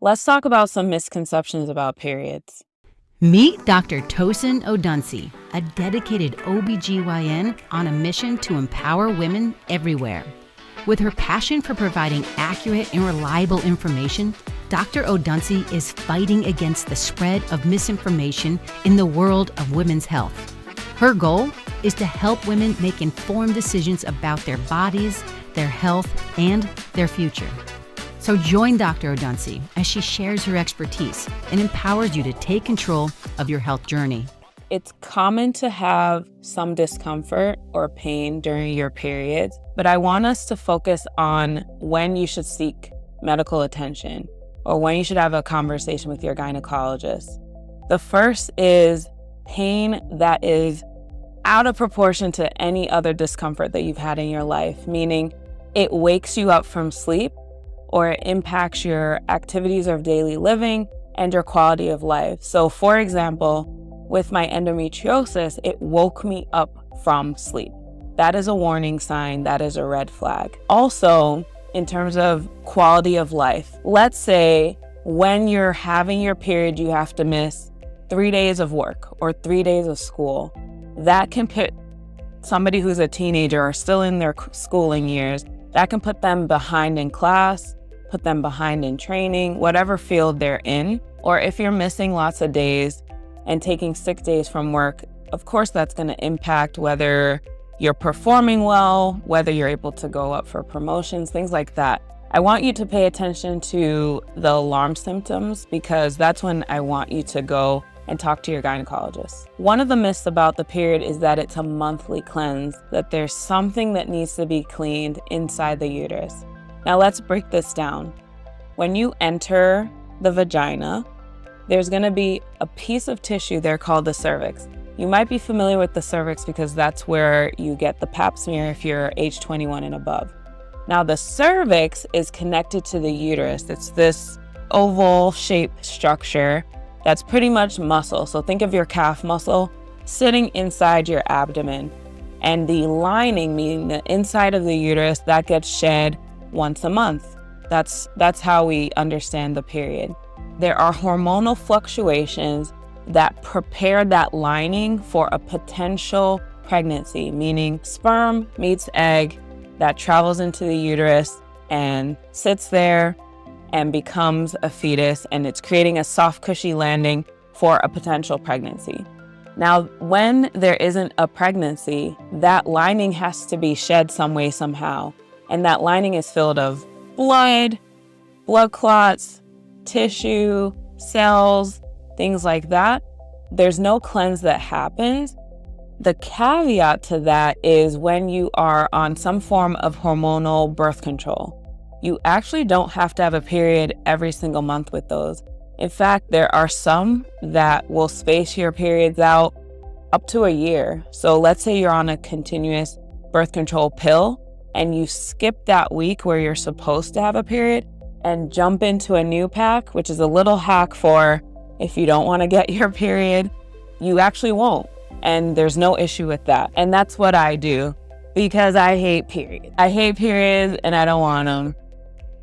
Let's talk about some misconceptions about periods. Meet Dr. Tosin Odunsi, a dedicated OBGYN on a mission to empower women everywhere. With her passion for providing accurate and reliable information, Dr. Odunsi is fighting against the spread of misinformation in the world of women's health. Her goal is to help women make informed decisions about their bodies, their health, and their future. So join Dr. Odunsi as she shares her expertise and empowers you to take control of your health journey. It's common to have some discomfort or pain during your periods, but I want us to focus on when you should seek medical attention or when you should have a conversation with your gynecologist. The first is pain that is out of proportion to any other discomfort that you've had in your life, meaning it wakes you up from sleep or it impacts your activities of daily living and your quality of life. So for example, with my endometriosis, it woke me up from sleep. That is a warning sign, that is a red flag. Also, in terms of quality of life, let's say when you're having your period, you have to miss 3 days of work or 3 days of school. That can put somebody who's a teenager or still in their schooling years, that can put them behind in class, put them behind in training, whatever field they're in. Or if you're missing lots of days and taking 6 days from work, of course that's going to impact whether you're performing well, whether you're able to go up for promotions, things like that. I want you to pay attention to the alarm symptoms because that's when I want you to go and talk to your gynecologist. One of the myths about the period is that it's a monthly cleanse, that there's something that needs to be cleaned inside the uterus. Now let's break this down. When you enter the vagina, there's gonna be a piece of tissue there called the cervix. You might be familiar with the cervix because that's where you get the pap smear if you're age 21 and above. Now the cervix is connected to the uterus. It's this oval shaped structure that's pretty much muscle. So think of your calf muscle sitting inside your abdomen. And the lining, meaning the inside of the uterus, that gets shed once a month. That's how we understand the period. There are hormonal fluctuations that prepare that lining for a potential pregnancy, meaning sperm meets egg that travels into the uterus and sits there and becomes a fetus, and it's creating a soft, cushy landing for a potential pregnancy. Now, when there isn't a pregnancy, that lining has to be shed some way, somehow. And that lining is filled of blood clots, tissue, cells, things like that. There's no cleanse that happens. The caveat to that is when you are on some form of hormonal birth control. You actually don't have to have a period every single month with those. In fact, there are some that will space your periods out up to a year. So let's say you're on a continuous birth control pill and you skip that week where you're supposed to have a period and jump into a new pack, which is a little hack for if you don't want to get your period, you actually won't. And there's no issue with that. And that's what I do because I hate periods. I hate periods and I don't want them.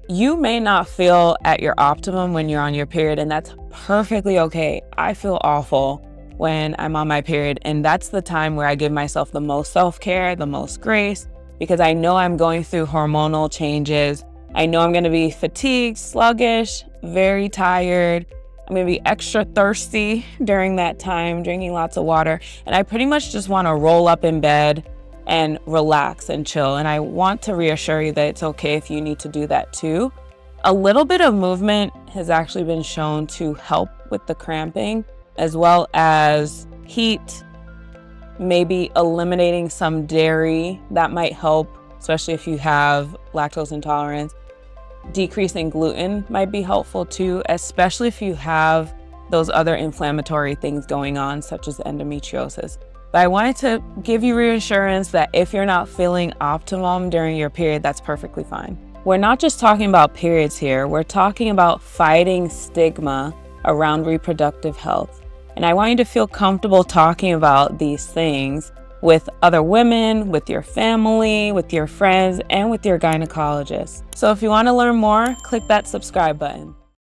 You may not feel at your optimum when you're on your period, and that's perfectly okay. I feel awful when I'm on my period, and that's the time where I give myself the most self-care, the most grace, because I know I'm going through hormonal changes. I know I'm going to be fatigued, sluggish, very tired. I'm going to be extra thirsty during that time, drinking lots of water, and I pretty much just want to roll up in bed and relax and chill. And I want to reassure you that it's okay if you need to do that too. A little bit of movement has actually been shown to help with the cramping, as well as heat, maybe eliminating some dairy that might help, especially if you have lactose intolerance. Decreasing gluten might be helpful too, especially if you have those other inflammatory things going on, such as endometriosis. But I wanted to give you reassurance that if you're not feeling optimum during your period, that's perfectly fine. We're not just talking about periods here, we're talking about fighting stigma around reproductive health. And I want you to feel comfortable talking about these things with other women, with your family, with your friends, and with your gynecologist. So if you want to learn more, click that subscribe button.